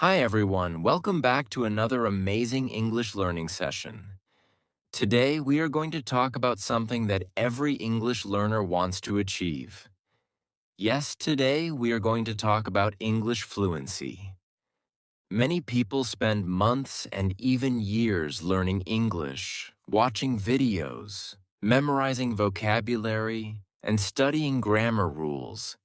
Hi everyone, welcome back to another amazing English learning session. Today we are going to talk about something that every English learner wants to achieve. Yes, today we are going to talk about English fluency. Many people spend months and even years learning English, watching videos, memorizing vocabulary, and studying grammar rules.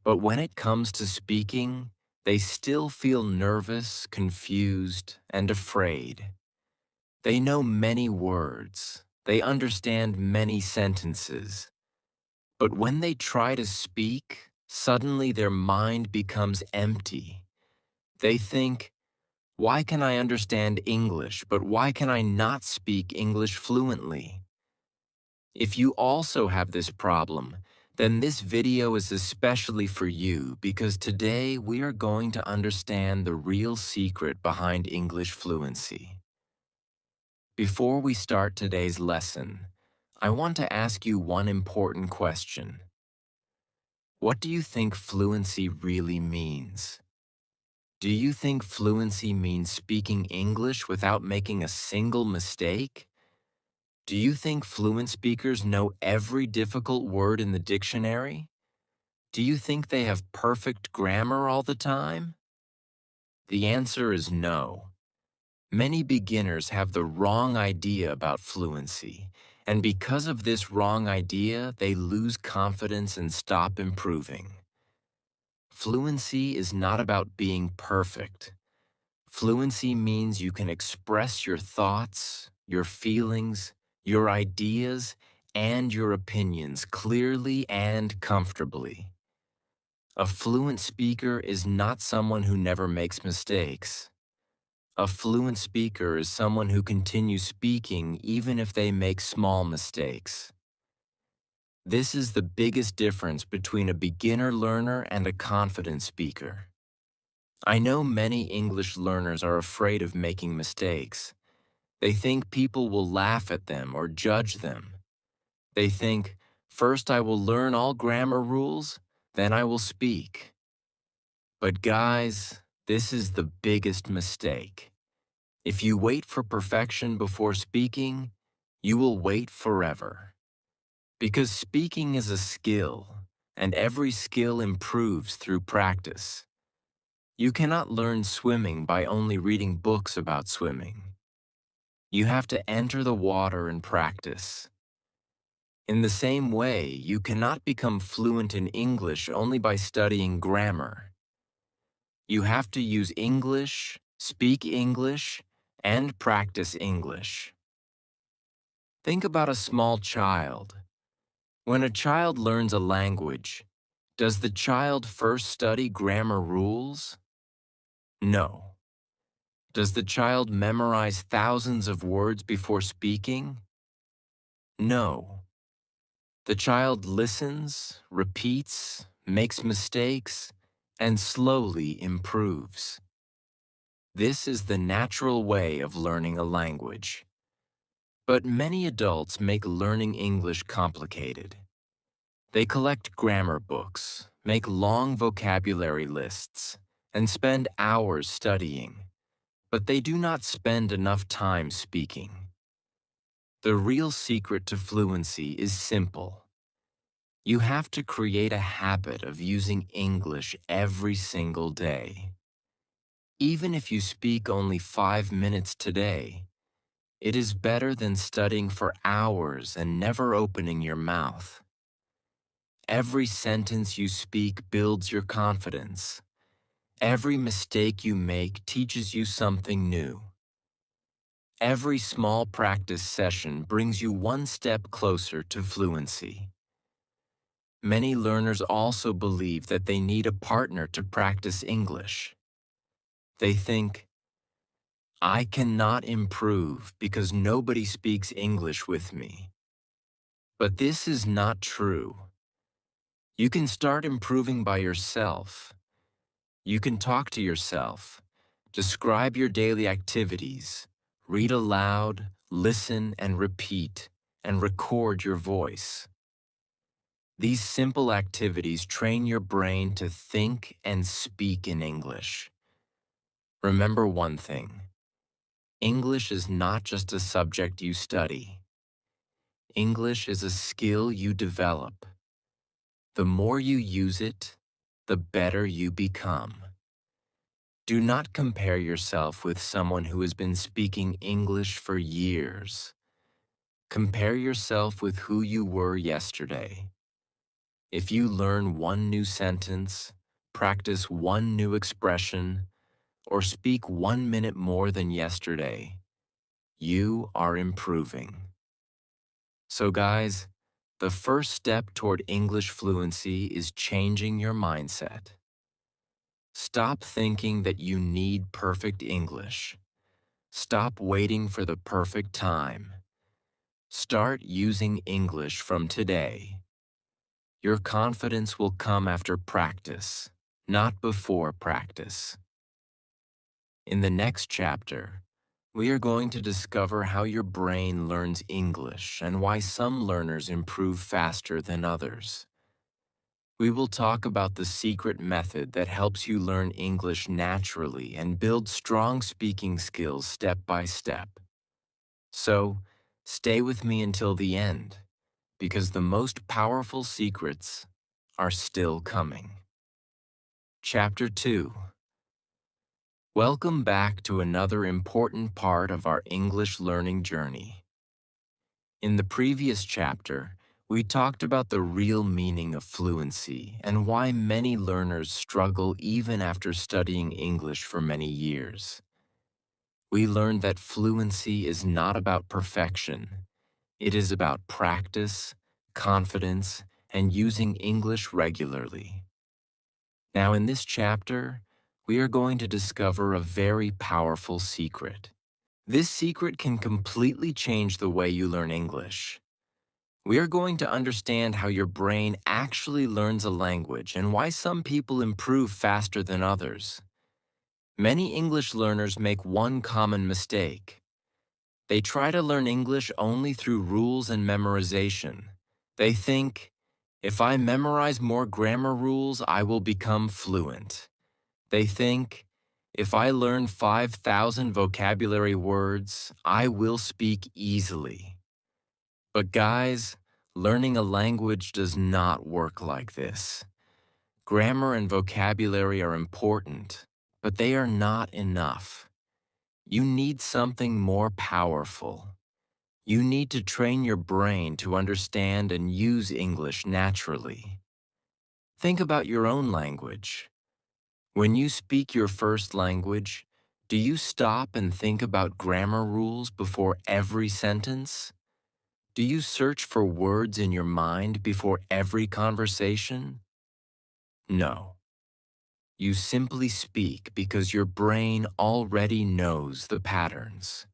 But when it comes to speaking, they still feel nervous, confused, and afraid. They know many words. They understand many sentences. But when they try to speak, suddenly their mind becomes empty. They think, why can I understand English, but why can I not speak English fluently? If you also have this problem, then this video is especially for you because today we are going to understand the real secret behind English fluency. Before we start today's lesson, I want to ask you one important question. What do you think fluency really means? Do you think fluency means speaking English without making a single mistake? Do you think fluent speakers know every difficult word in the dictionary? Do you think they have perfect grammar all the time? The answer is no. Many beginners have the wrong idea about fluency, and because of this wrong idea, they lose confidence and stop improving. Fluency is not about being perfect. Fluency means you can express your thoughts, your feelings, your ideas, and your opinions clearly and comfortably. A fluent speaker is not someone who never makes mistakes. A fluent speaker is someone who continues speaking even if they make small mistakes. This is the biggest difference between a beginner learner and a confident speaker. I know many English learners are afraid of making mistakes. They think people will laugh at them or judge them. They think, first I will learn all grammar rules, then I will speak. But guys, this is the biggest mistake. If you wait for perfection before speaking, you will wait forever. Because speaking is a skill, and every skill improves through practice. You cannot learn swimming by only reading books about swimming. You have to enter the water and practice. In the same way, you cannot become fluent in English only by studying grammar. You have to use English, speak English, and practice English. Think about a small child. When a child learns a language, does the child first study grammar rules? No. Does the child memorize thousands of words before speaking? No. The child listens, repeats, makes mistakes, and slowly improves. This is the natural way of learning a language. But many adults make learning English complicated. They collect grammar books, make long vocabulary lists, and spend hours studying, but they do not spend enough time speaking. The real secret to fluency is simple. You have to create a habit of using English every single day. Even if you speak only 5 minutes today, it is better than studying for hours and never opening your mouth. Every sentence you speak builds your confidence. Every mistake you make teaches you something new. Every small practice session brings you one step closer to fluency. Many learners also believe that they need a partner to practice English. They think, I cannot improve because nobody speaks English with me. But this is not true. You can start improving by yourself. You can talk to yourself, describe your daily activities, read aloud, listen and repeat, and record your voice. These simple activities train your brain to think and speak in English. Remember one thing: English is not just a subject you study. English is a skill you develop. The more you use it, the better you become. Do not compare yourself with someone who has been speaking English for years. Compare yourself with who you were yesterday. If you learn one new sentence, practice one new expression, or speak 1 minute more than yesterday, you are improving. So guys, the first step toward English fluency is changing your mindset. Stop thinking that you need perfect English. Stop waiting for the perfect time. Start using English from today. Your confidence will come after practice, not before practice. In the next chapter, we are going to discover how your brain learns English and why some learners improve faster than others. We will talk about the secret method that helps you learn English naturally and build strong speaking skills step by step. So, stay with me until the end, because the most powerful secrets are still coming. Chapter 2. Welcome back to another important part of our English learning journey. In the previous chapter, we talked about the real meaning of fluency and why many learners struggle even after studying English for many years. We learned that fluency is not about perfection. It is about practice, confidence, and using English regularly. Now, in this chapter, we are going to discover a very powerful secret. This secret can completely change the way you learn English. We are going to understand how your brain actually learns a language and why some people improve faster than others. Many English learners make one common mistake. They try to learn English only through rules and memorization. They think, if I memorize more grammar rules, I will become fluent. They think, if I learn 5,000 vocabulary words, I will speak easily. But guys, learning a language does not work like this. Grammar and vocabulary are important, but they are not enough. You need something more powerful. You need to train your brain to understand and use English naturally. Think about your own language. When you speak your first language, do you stop and think about grammar rules before every sentence? Do you search for words in your mind before every conversation? No. You simply speak because your brain already knows the patterns.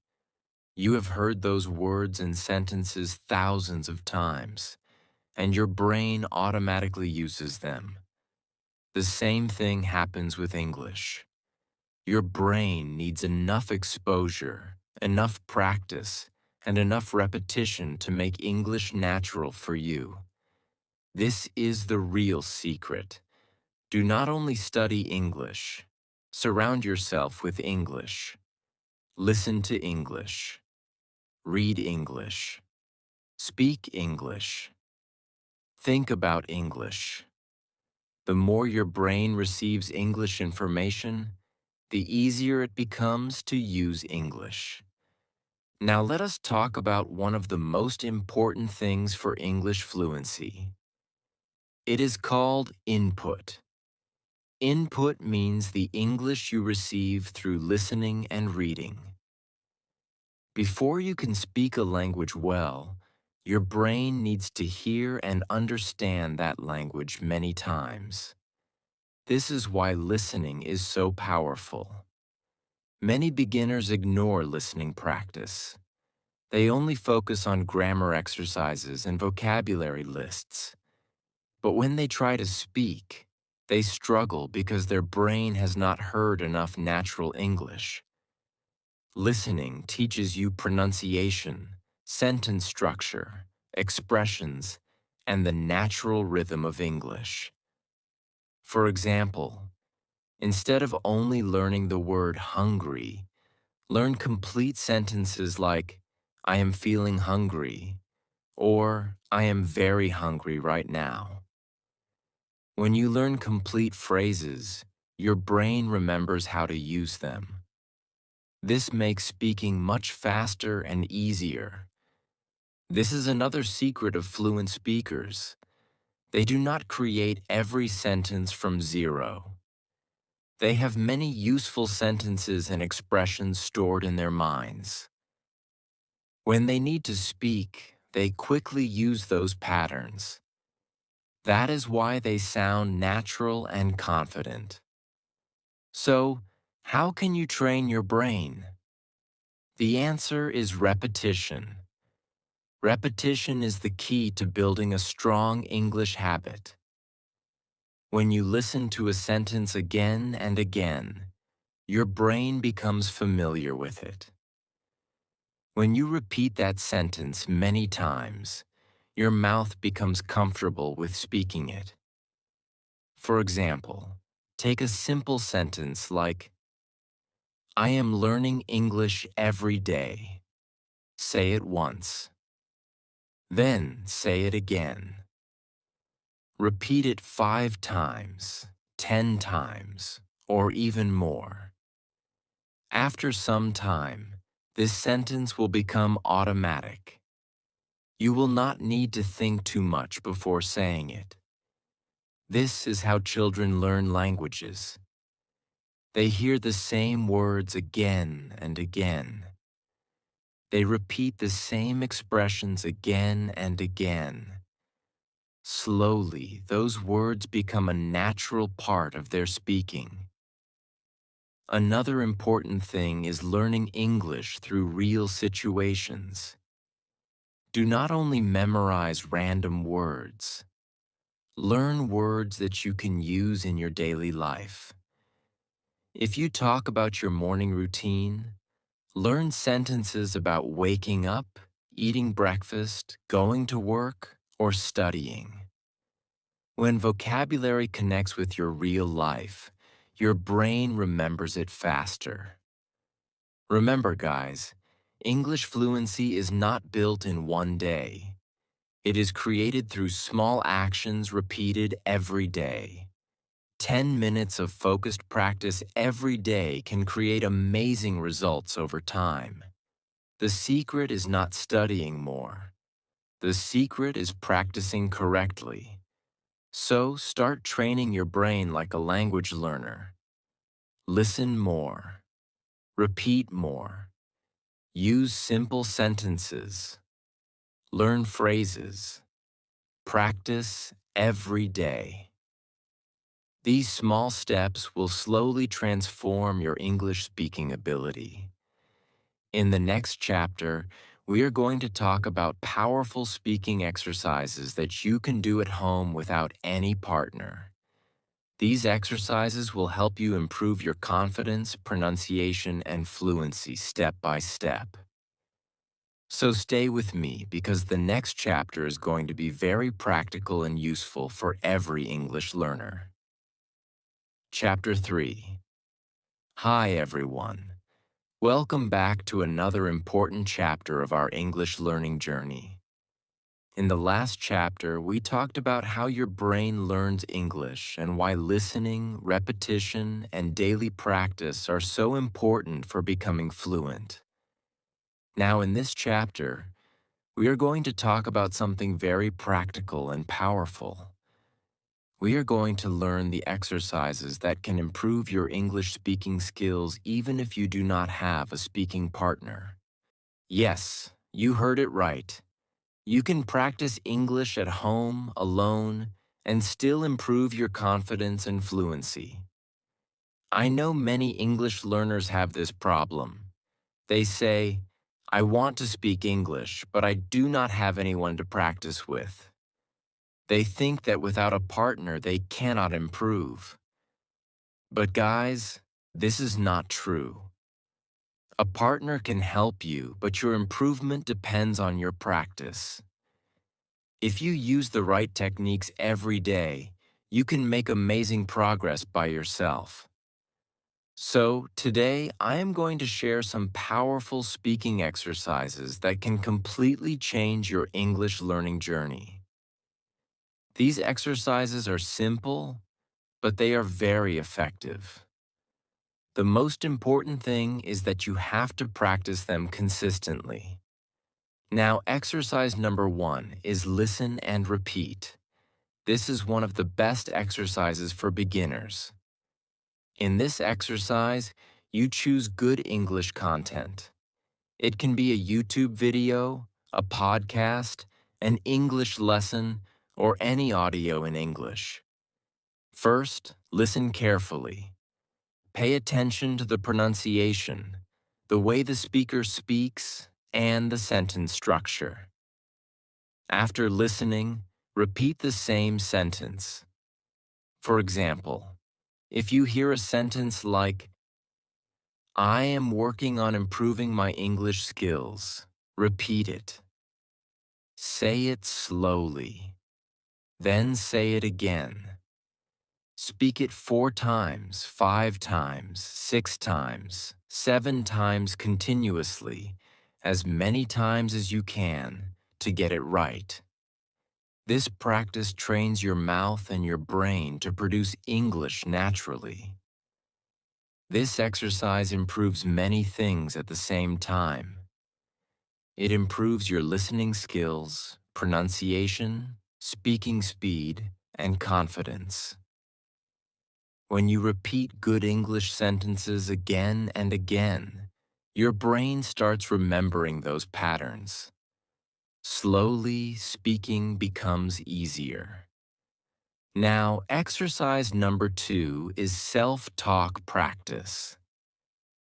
You have heard those words and sentences thousands of times, and your brain automatically uses them. The same thing happens with English. Your brain needs enough exposure, enough practice, and enough repetition to make English natural for you. This is the real secret. Do not only study English, surround yourself with English. Listen to English. Read English. Speak English. Think about English. The more your brain receives English information, the easier it becomes to use English. Now let us talk about one of the most important things for English fluency. It is called input. Input means the English you receive through listening and reading. Before you can speak a language well, your brain needs to hear and understand that language many times. This is why listening is so powerful. Many beginners ignore listening practice. They only focus on grammar exercises and vocabulary lists. But when they try to speak, they struggle because their brain has not heard enough natural English. Listening teaches you pronunciation, sentence structure, expressions, and the natural rhythm of English. For example, Instead of only learning the word hungry, learn complete sentences like, I am feeling hungry, or I am very hungry right now. When you learn complete phrases, your brain remembers how to use them. This makes speaking much faster and easier. This is another secret of fluent speakers. They do not create every sentence from zero. They have many useful sentences and expressions stored in their minds. When they need to speak, they quickly use those patterns. That is why they sound natural and confident. So, how can you train your brain? The answer is repetition. Repetition is the key to building a strong English habit. When you listen to a sentence again and again, your brain becomes familiar with it. When you repeat that sentence many times, your mouth becomes comfortable with speaking it. For example, take a simple sentence like, I am learning English every day. Say it once. Then say it again. Repeat it 5 times, 10 times, or even more. After some time, this sentence will become automatic. You will not need to think too much before saying it. This is how children learn languages. They hear the same words again and again. They repeat the same expressions again and again. Slowly, those words become a natural part of their speaking. Another important thing is learning English through real situations. Do not only memorize random words. Learn words that you can use in your daily life. If you talk about your morning routine, learn sentences about waking up, eating breakfast, going to work, or studying. When vocabulary connects with your real life, your brain remembers it faster. Remember, guys, English fluency is not built in one day. It is created through small actions repeated every day. 10 minutes of focused practice every day can create amazing results over time. The secret is not studying more. The secret is practicing correctly. So start training your brain like a language learner. Listen more. Repeat more. Use simple sentences. Learn phrases. Practice every day. These small steps will slowly transform your English speaking ability. In the next chapter, we are going to talk about powerful speaking exercises that you can do at home without any partner. These exercises will help you improve your confidence, pronunciation, and fluency step by step. So stay with me because the next chapter is going to be very practical and useful for every English learner. Chapter 3. Hi everyone. Welcome back to another important chapter of our English learning journey. In the last chapter, we talked about how your brain learns English and why listening, repetition, and daily practice are so important for becoming fluent. Now, in this chapter, we are going to talk about something very practical and powerful. We are going to learn the exercises that can improve your English speaking skills even if you do not have a speaking partner. Yes, you heard it right. You can practice English at home, alone, and still improve your confidence and fluency. I know many English learners have this problem. They say, I want to speak English, but I do not have anyone to practice with. They think that without a partner, they cannot improve. But guys, this is not true. A partner can help you, but your improvement depends on your practice. If you use the right techniques every day, you can make amazing progress by yourself. So, today I am going to share some powerful speaking exercises that can completely change your English learning journey. These exercises are simple, but they are very effective. The most important thing is that you have to practice them consistently. Now, exercise number 1 is listen and repeat. This is one of the best exercises for beginners. In this exercise, you choose good English content. It can be a YouTube video, a podcast, an English lesson, or any audio in English. First, listen carefully. Pay attention to the pronunciation, the way the speaker speaks, and the sentence structure. After listening, repeat the same sentence. For example, if you hear a sentence like, I am working on improving my English skills, repeat it. Say it slowly. Then say it again. Speak it 4 times, 5 times, 6 times, 7 times continuously, as many times as you can to get it right. This practice trains your mouth and your brain to produce English naturally. This exercise improves many things at the same time. It improves your listening skills, pronunciation, speaking speed, and confidence. When you repeat good English sentences again and again, your brain starts remembering those patterns. Slowly, speaking becomes easier. Now, exercise number 2 is self-talk practice.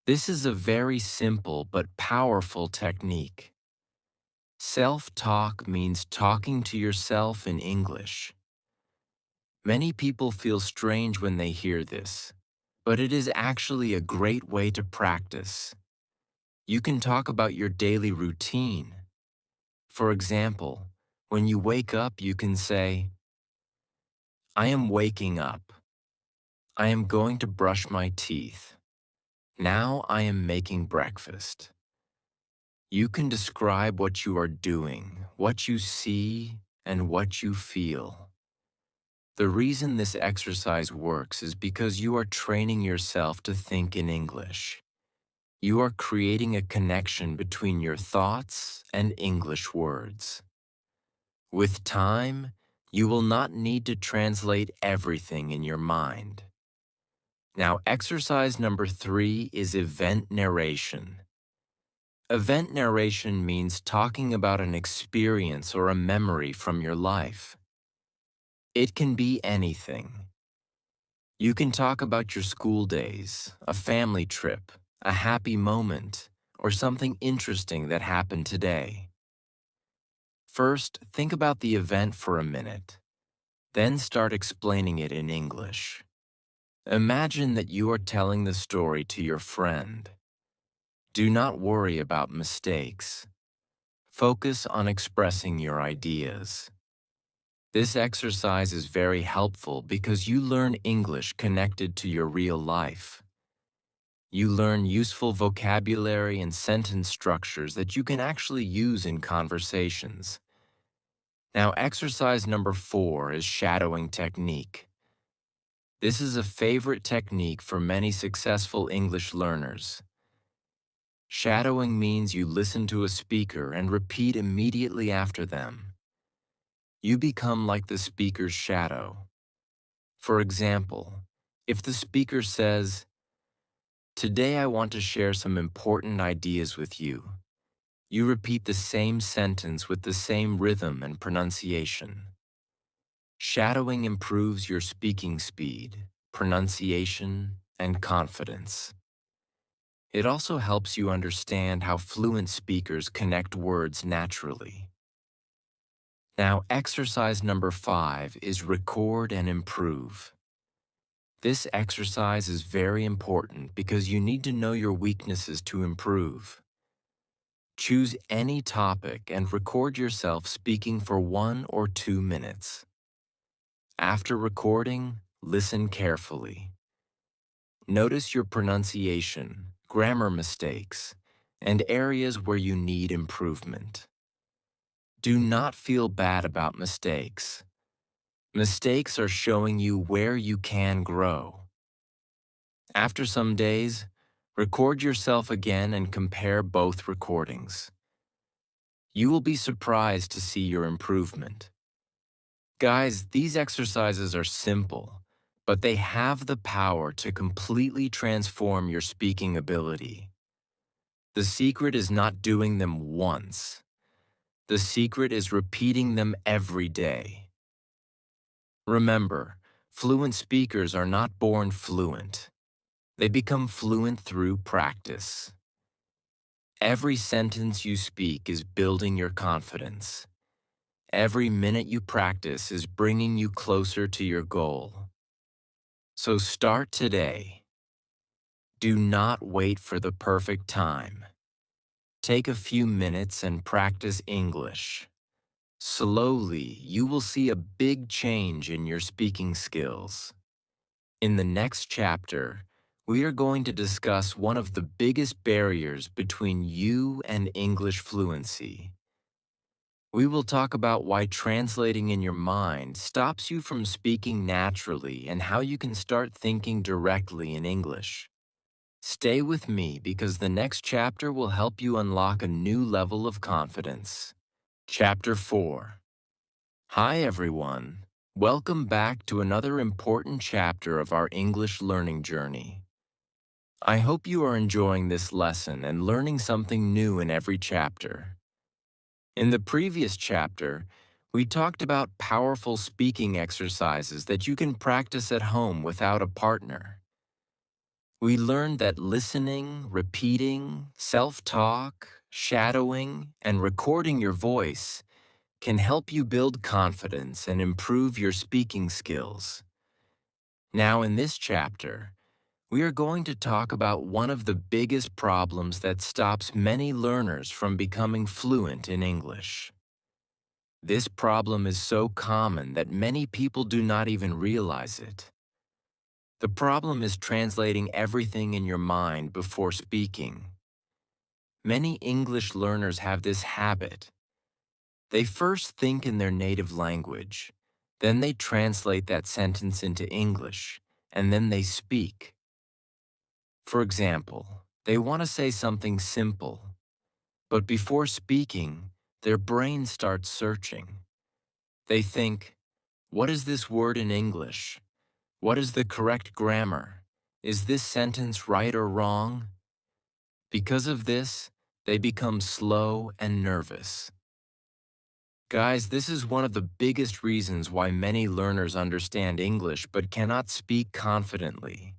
This is a very simple but powerful technique. Self-talk means talking to yourself in English. Many people feel strange when they hear this, but it is actually a great way to practice. You can talk about your daily routine. For example, when you wake up, you can say, I am waking up. I am going to brush my teeth. Now I am making breakfast. You can describe what you are doing, what you see, and what you feel. The reason this exercise works is because you are training yourself to think in English. You are creating a connection between your thoughts and English words. With time, you will not need to translate everything in your mind. Now, exercise number 3 is event narration. Event narration means talking about an experience or a memory from your life. It can be anything. You can talk about your school days, a family trip, a happy moment, or something interesting that happened today. First, think about the event for a minute, then start explaining it in English. Imagine that you are telling the story to your friend. Do not worry about mistakes. Focus on expressing your ideas. This exercise is very helpful because you learn English connected to your real life. You learn useful vocabulary and sentence structures that you can actually use in conversations. Now, exercise number 4 is shadowing technique. This is a favorite technique for many successful English learners. Shadowing means you listen to a speaker and repeat immediately after them. You become like the speaker's shadow. For example, if the speaker says, "Today I want to share some important ideas with you," you repeat the same sentence with the same rhythm and pronunciation. Shadowing improves your speaking speed, pronunciation, and confidence. It also helps you understand how fluent speakers connect words naturally. Now, exercise number 5 is record and improve. This exercise is very important because you need to know your weaknesses to improve. Choose any topic and record yourself speaking for 1 or 2 minutes. After recording, listen carefully. Notice your pronunciation, grammar mistakes, and areas where you need improvement. Do not feel bad about mistakes. Mistakes are showing you where you can grow. After some days, record yourself again and compare both recordings. You will be surprised to see your improvement. Guys, these exercises are simple, but they have the power to completely transform your speaking ability. The secret is not doing them once. The secret is repeating them every day. Remember, fluent speakers are not born fluent. They become fluent through practice. Every sentence you speak is building your confidence. Every minute you practice is bringing you closer to your goal. So start today. Do not wait for the perfect time. Take a few minutes and practice English. Slowly, you will see a big change in your speaking skills. In the next chapter, we are going to discuss one of the biggest barriers between you and English fluency. We will talk about why translating in your mind stops you from speaking naturally and how you can start thinking directly in English. Stay with me because the next chapter will help you unlock a new level of confidence. Chapter 4. Hi everyone. Welcome back to another important chapter of our English learning journey. I hope you are enjoying this lesson and learning something new in every chapter. In the previous chapter, we talked about powerful speaking exercises that you can practice at home without a partner. We learned that listening, repeating, self-talk, shadowing, and recording your voice can help you build confidence and improve your speaking skills. Now in this chapter, we are going to talk about one of the biggest problems that stops many learners from becoming fluent in English. This problem is so common that many people do not even realize it. The problem is translating everything in your mind before speaking. Many English learners have this habit. They first think in their native language, then they translate that sentence into English, and then they speak. For example, they want to say something simple, but before speaking, their brain starts searching. They think, what is this word in English? What is the correct grammar? Is this sentence right or wrong? Because of this, they become slow and nervous. Guys, this is one of the biggest reasons why many learners understand English but cannot speak confidently.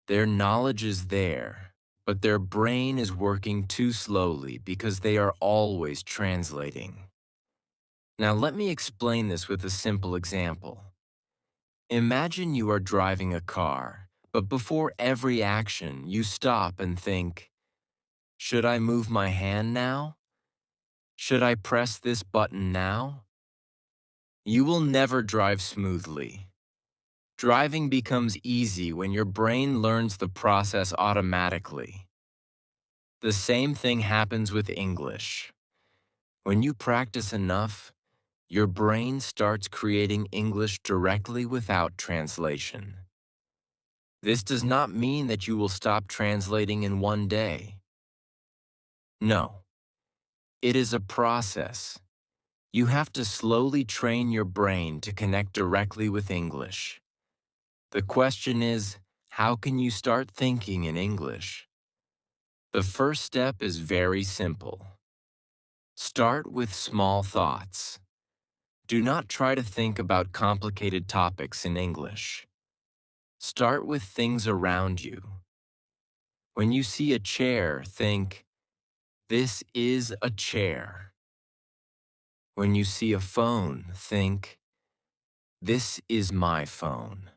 Their knowledge is there, but their brain is working too slowly because they are always translating. Now let me explain this with a simple example. Imagine you are driving a car, but before every action, you stop and think, should I move my hand now? Should I press this button now? You will never drive smoothly. Driving becomes easy when your brain learns the process automatically. The same thing happens with English. When you practice enough, your brain starts creating English directly without translation. This does not mean that you will stop translating in one day. No, it is a process. You have to slowly train your brain to connect directly with English. The question is, how can you start thinking in English? The first step is very simple. Start with small thoughts. Do not try to think about complicated topics in English. Start with things around you. When you see a chair, think, this is a chair. When you see a phone, think, this is my phone.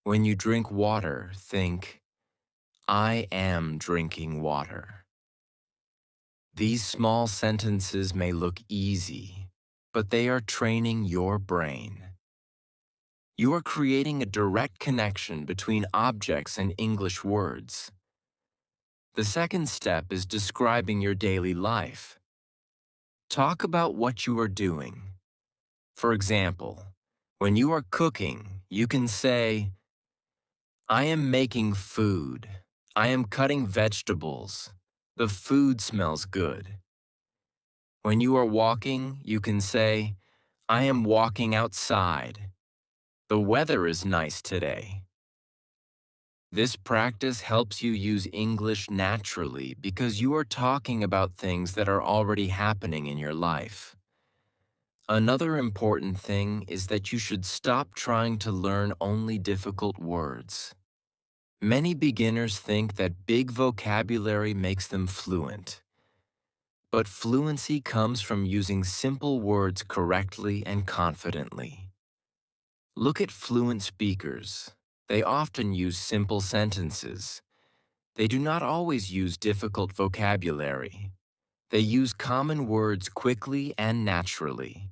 When you drink water, think, I am drinking water. These small sentences may look easy, but they are training your brain. You are creating a direct connection between objects and English words. The second step is describing your daily life. Talk about what you are doing. For example, when you are cooking, you can say, I am making food. I am cutting vegetables. The food smells good. When you are walking, you can say, I am walking outside. The weather is nice today. This practice helps you use English naturally because you are talking about things that are already happening in your life. Another important thing is that you should stop trying to learn only difficult words. Many beginners think that big vocabulary makes them fluent. But fluency comes from using simple words correctly and confidently. Look at fluent speakers. They often use simple sentences. They do not always use difficult vocabulary. They use common words quickly and naturally.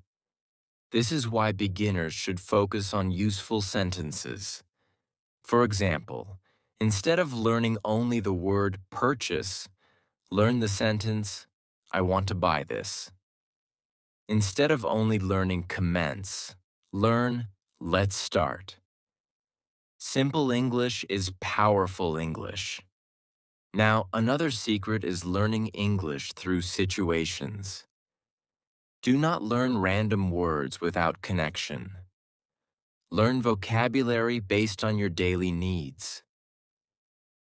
This is why beginners should focus on useful sentences. For example, instead of learning only the word purchase, learn the sentence, I want to buy this. Instead of only learning commence, learn let's start. Simple English is powerful English. Now, another secret is learning English through situations. Do not learn random words without connection. Learn vocabulary based on your daily needs.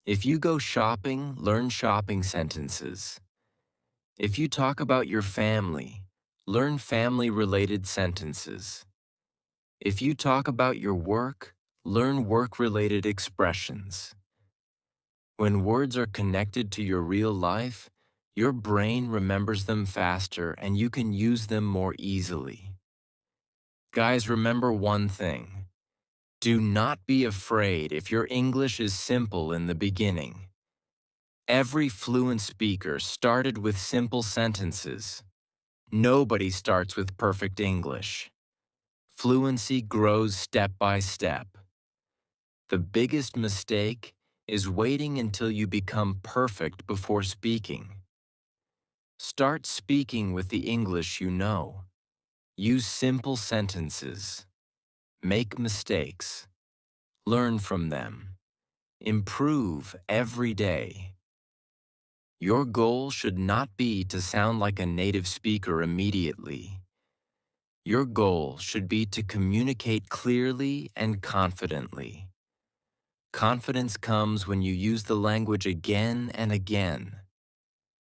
If you go shopping, learn shopping sentences. If you talk about your family, learn family-related sentences. If you talk about your work, learn work-related expressions. When words are connected to your real life, your brain remembers them faster and you can use them more easily. Guys, remember one thing. Do not be afraid if your English is simple in the beginning. Every fluent speaker started with simple sentences. Nobody starts with perfect English. Fluency grows step by step. The biggest mistake is waiting until you become perfect before speaking. Start speaking with the English you know. Use simple sentences. Make mistakes. Learn from them. Improve every day. Your goal should not be to sound like a native speaker immediately. Your goal should be to communicate clearly and confidently. Confidence comes when you use the language again and again.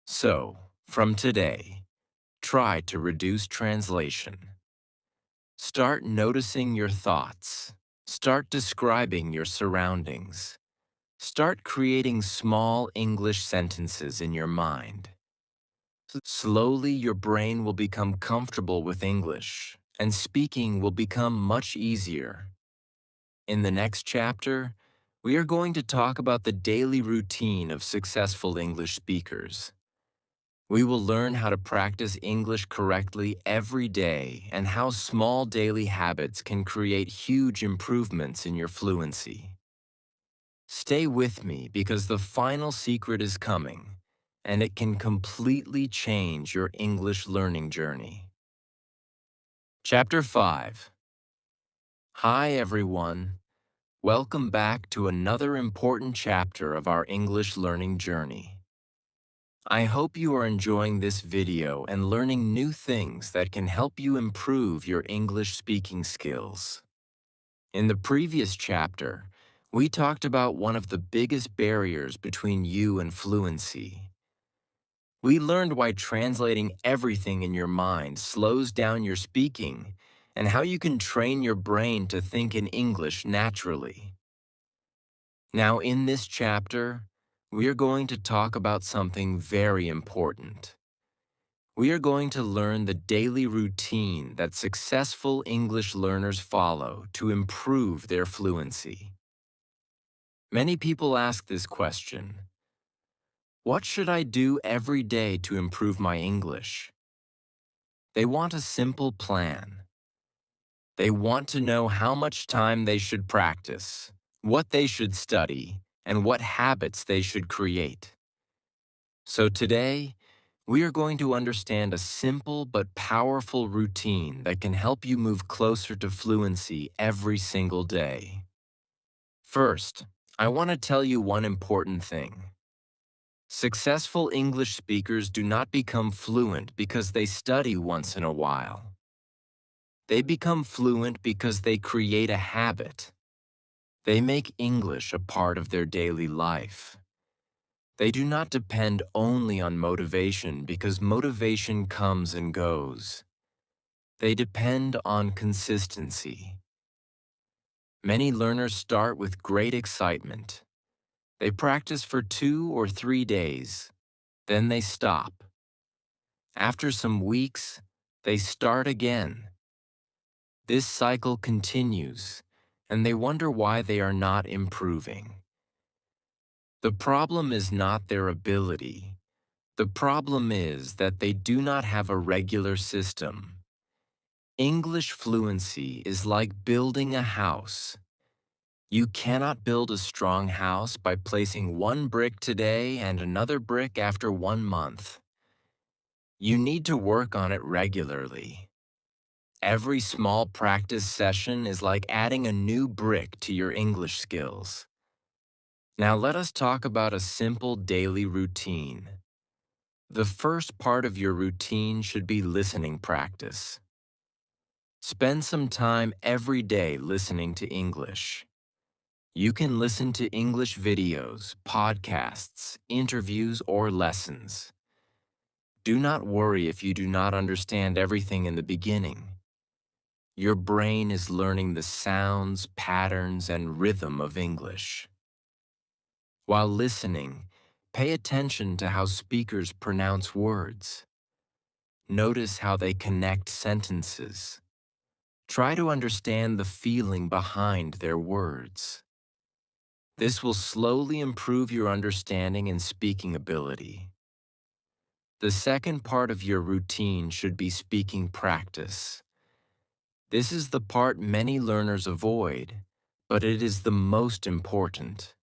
So, from today, try to reduce translation. Start noticing your thoughts. Start describing your surroundings. Start creating small English sentences in your mind. Slowly, your brain will become comfortable with English, and speaking will become much easier. In the next chapter, we are going to talk about the daily routine of successful English speakers. We will learn how to practice English correctly every day and how small daily habits can create huge improvements in your fluency. Stay with me because the final secret is coming, and it can completely change your English learning journey. Chapter 5. Hi everyone. Welcome back to another important chapter of our English learning journey. I hope you are enjoying this video and learning new things that can help you improve your English speaking skills. In the previous chapter, we talked about one of the biggest barriers between you and fluency. We learned why translating everything in your mind slows down your speaking and how you can train your brain to think in English naturally. Now, in this chapter, we are going to talk about something very important. We are going to learn the daily routine that successful English learners follow to improve their fluency. Many people ask this question: what should I do every day to improve my English? They want a simple plan. They want to know how much time they should practice, what they should study, and what habits they should create. So today, we are going to understand a simple but powerful routine that can help you move closer to fluency every single day. First, I want to tell you one important thing. Successful English speakers do not become fluent because they study once in a while. They become fluent because they create a habit. They make English a part of their daily life. They do not depend only on motivation because motivation comes and goes. They depend on consistency. Many learners start with great excitement. They practice for 2 or 3 days, then they stop. After some weeks, they start again. This cycle continues, and they wonder why they are not improving. The problem is not their ability. The problem is that they do not have a regular system. English fluency is like building a house. You cannot build a strong house by placing one brick today and another brick after 1 month. You need to work on it regularly. Every small practice session is like adding a new brick to your English skills. Now let us talk about a simple daily routine. The first part of your routine should be listening practice. Spend some time every day listening to English. You can listen to English videos, podcasts, interviews, or lessons. Do not worry if you do not understand everything in the beginning. Your brain is learning the sounds, patterns, and rhythm of English. While listening, pay attention to how speakers pronounce words. Notice how they connect sentences. Try to understand the feeling behind their words. This will slowly improve your understanding and speaking ability. The second part of your routine should be speaking practice. This is the part many learners avoid, but it is the most important.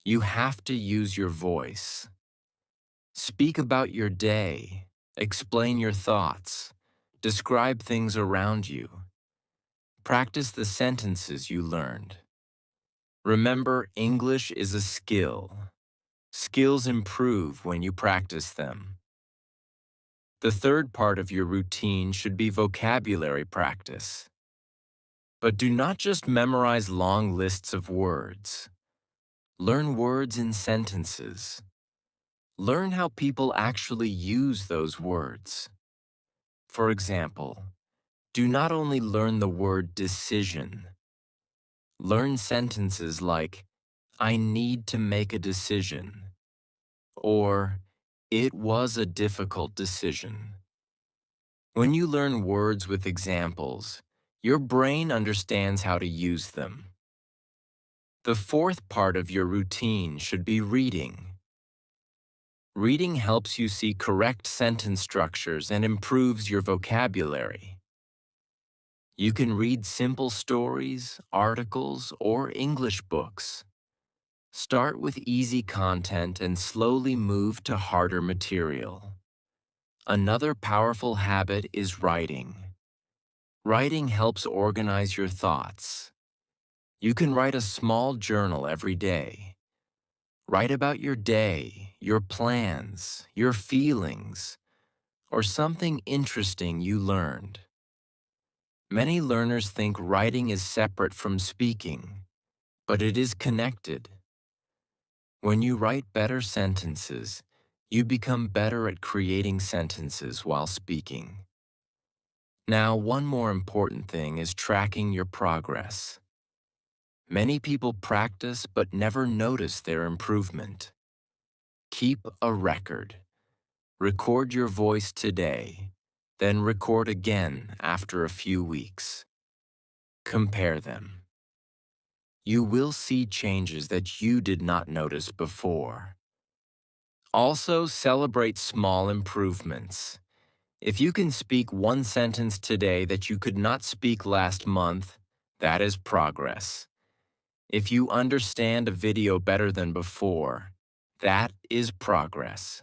You have to use your voice. Speak about your day, explain your thoughts, describe things around you. Practice the sentences you learned. Remember, English is a skill. Skills improve when you practice them. The third part of your routine should be vocabulary practice. But do not just memorize long lists of words. Learn words in sentences. Learn how people actually use those words. For example, do not only learn the word decision. Learn sentences like, I need to make a decision, or it was a difficult decision. When you learn words with examples, your brain understands how to use them. The fourth part of your routine should be reading. Reading helps you see correct sentence structures and improves your vocabulary. You can read simple stories, articles, or English books. Start with easy content and slowly move to harder material. Another powerful habit is writing. Writing helps organize your thoughts. You can write a small journal every day. Write about your day, your plans, your feelings, or something interesting you learned. Many learners think writing is separate from speaking, but it is connected. When you write better sentences, you become better at creating sentences while speaking. Now, one more important thing is tracking your progress. Many people practice but never notice their improvement. Keep a record. Record your voice today, then record again after a few weeks. Compare them. You will see changes that you did not notice before. Also, celebrate small improvements. If you can speak one sentence today that you could not speak last month, that is progress. If you understand a video better than before, that is progress.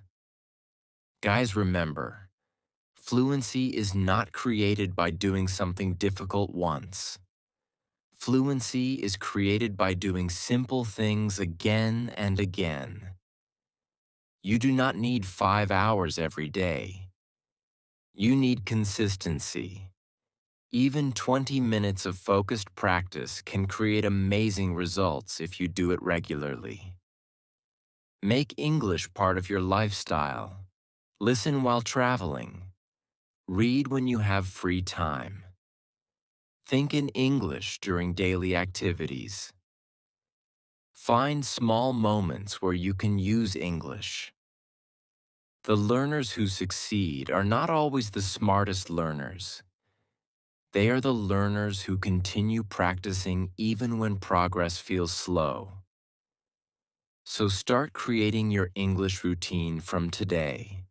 Guys, remember, fluency is not created by doing something difficult once. Fluency is created by doing simple things again and again. You do not need 5 hours every day. You need consistency. Even 20 minutes of focused practice can create amazing results if you do it regularly. Make English part of your lifestyle. Listen while traveling. Read when you have free time. Think in English during daily activities. Find small moments where you can use English. The learners who succeed are not always the smartest learners. They are the learners who continue practicing even when progress feels slow. So start creating your English routine from today.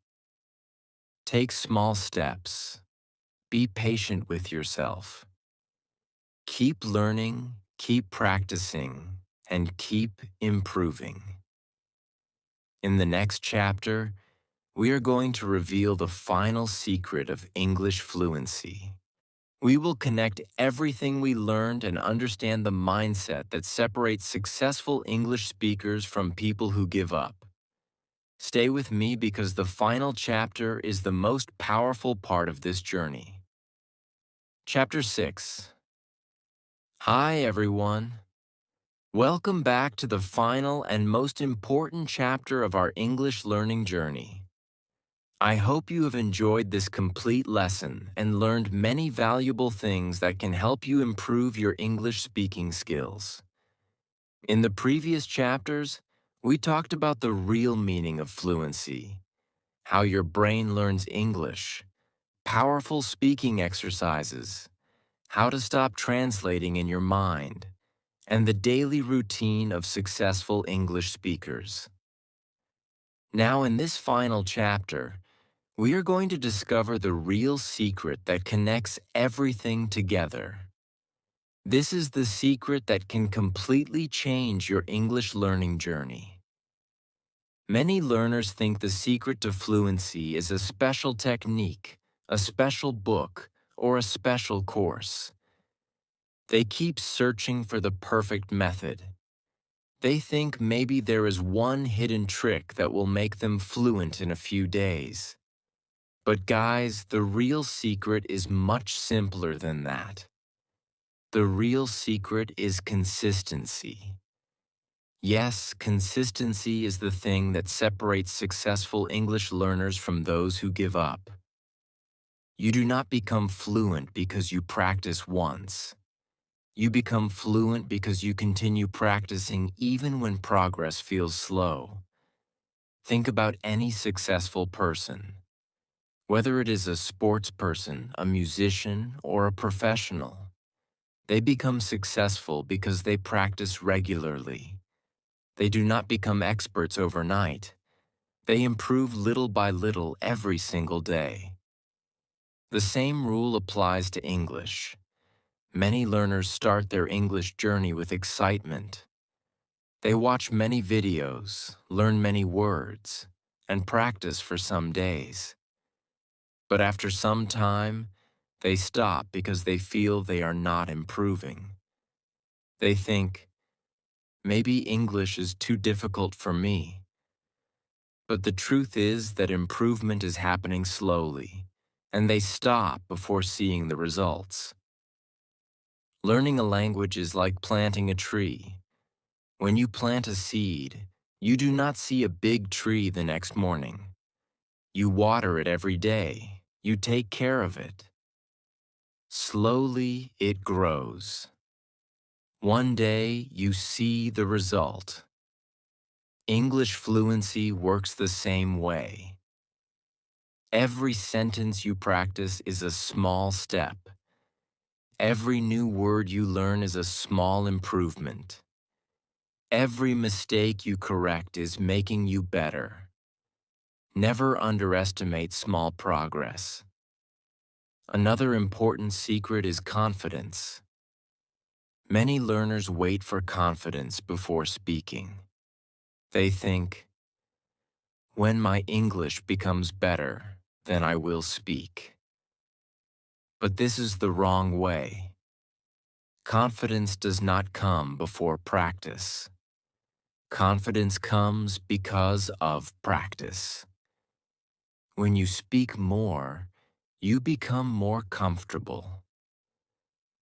Take small steps. Be patient with yourself. Keep learning, keep practicing, and keep improving. In the next chapter, we are going to reveal the final secret of English fluency. We will connect everything we learned and understand the mindset that separates successful English speakers from people who give up. Stay with me because the final chapter is the most powerful part of this journey. Chapter 6. Hi, everyone. Welcome back to the final and most important chapter of our English learning journey. I hope you have enjoyed this complete lesson and learned many valuable things that can help you improve your English speaking skills. In the previous chapters, we talked about the real meaning of fluency, how your brain learns English, powerful speaking exercises, how to stop translating in your mind, and the daily routine of successful English speakers. Now, in this final chapter, we are going to discover the real secret that connects everything together. This is the secret that can completely change your English learning journey. Many learners think the secret to fluency is a special technique, a special book, or a special course. They keep searching for the perfect method. They think maybe there is one hidden trick that will make them fluent in a few days. But guys, the real secret is much simpler than that. The real secret is consistency. Yes, consistency is the thing that separates successful English learners from those who give up. You do not become fluent because you practice once. You become fluent because you continue practicing even when progress feels slow. Think about any successful person. Whether it is a sports person, a musician, or a professional, they become successful because they practice regularly. They do not become experts overnight. They improve little by little every single day. The same rule applies to English. Many learners start their English journey with excitement. They watch many videos, learn many words, and practice for some days. But after some time, they stop because they feel they are not improving. They think, maybe English is too difficult for me. But the truth is that improvement is happening slowly, and they stop before seeing the results. Learning a language is like planting a tree. When you plant a seed, you do not see a big tree the next morning. You water it every day. You take care of it. Slowly, it grows. One day, you see the result. English fluency works the same way. Every sentence you practice is a small step. Every new word you learn is a small improvement. Every mistake you correct is making you better. Never underestimate small progress. Another important secret is confidence. Many learners wait for confidence before speaking. They think, when my English becomes better, then I will speak. But this is the wrong way. Confidence does not come before practice. Confidence comes because of practice. When you speak more, you become more comfortable.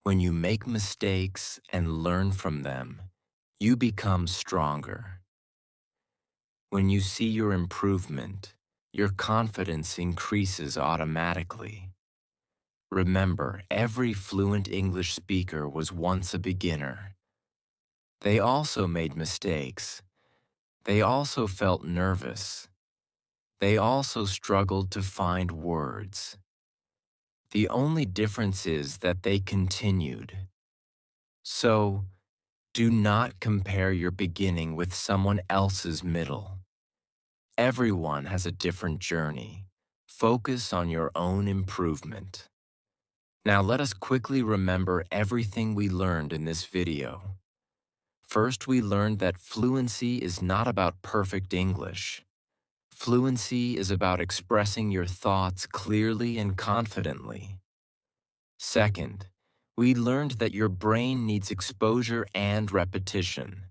When you make mistakes and learn from them, you become stronger. When you see your improvement, your confidence increases automatically. Remember, every fluent English speaker was once a beginner. They also made mistakes. They also felt nervous. They also struggled to find words. The only difference is that they continued. So, do not compare your beginning with someone else's middle. Everyone has a different journey. Focus on your own improvement. Now let us quickly remember everything we learned in this video. First, we learned that fluency is not about perfect English. Fluency is about expressing your thoughts clearly and confidently. Second, we learned that your brain needs exposure and repetition.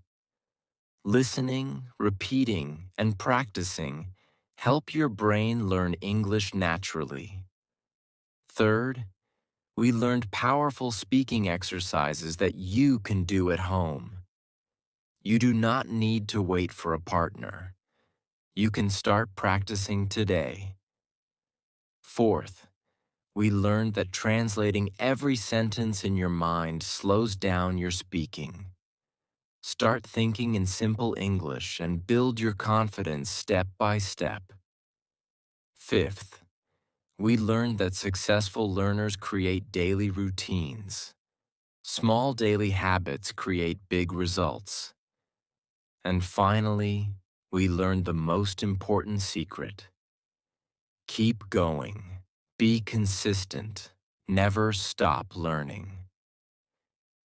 Listening, repeating, and practicing help your brain learn English naturally. Third, we learned powerful speaking exercises that you can do at home. You do not need to wait for a partner. You can start practicing today. Fourth, we learned that translating every sentence in your mind slows down your speaking. Start thinking in simple English and build your confidence step by step. Fifth, we learned that successful learners create daily routines. Small daily habits create big results. And finally, we learned the most important secret. Keep going. Be consistent. Never stop learning.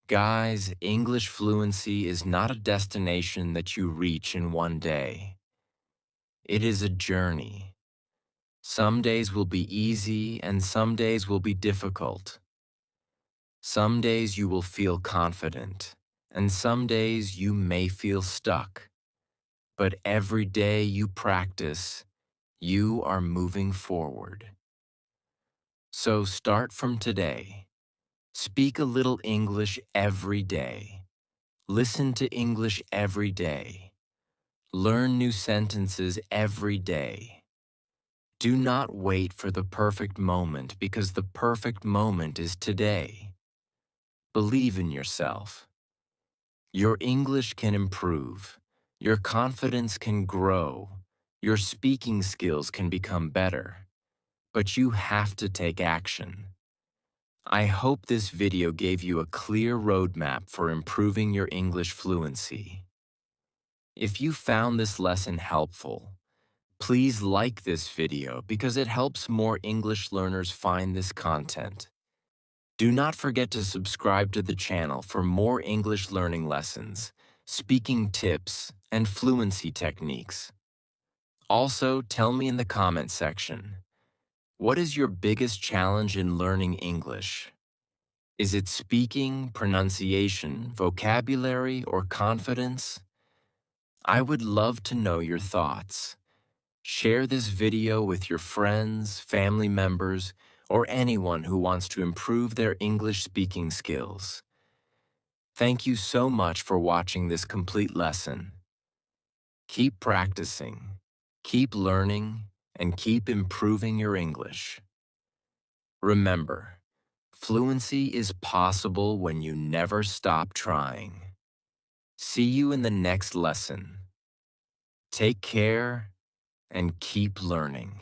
Guys, English fluency is not a destination that you reach in one day. It is a journey. Some days will be easy and some days will be difficult. Some days you will feel confident, and some days you may feel stuck. But every day you practice, you are moving forward. So start from today. Speak a little English every day. Listen to English every day. Learn new sentences every day. Do not wait for the perfect moment because the perfect moment is today. Believe in yourself. Your English can improve. Your confidence can grow. Your speaking skills can become better. But you have to take action. I hope this video gave you a clear roadmap for improving your English fluency. If you found this lesson helpful, please like this video because it helps more English learners find this content. Do not forget to subscribe to the channel for more English learning lessons, speaking tips, and fluency techniques. Also, tell me in the comment section, what is your biggest challenge in learning English? Is it speaking, pronunciation, vocabulary, or confidence? I would love to know your thoughts. Share this video with your friends, family members, or anyone who wants to improve their English speaking skills. Thank you so much for watching this complete lesson. Keep practicing, keep learning, and keep improving your English. Remember, fluency is possible when you never stop trying. See you in the next lesson. Take care and keep learning.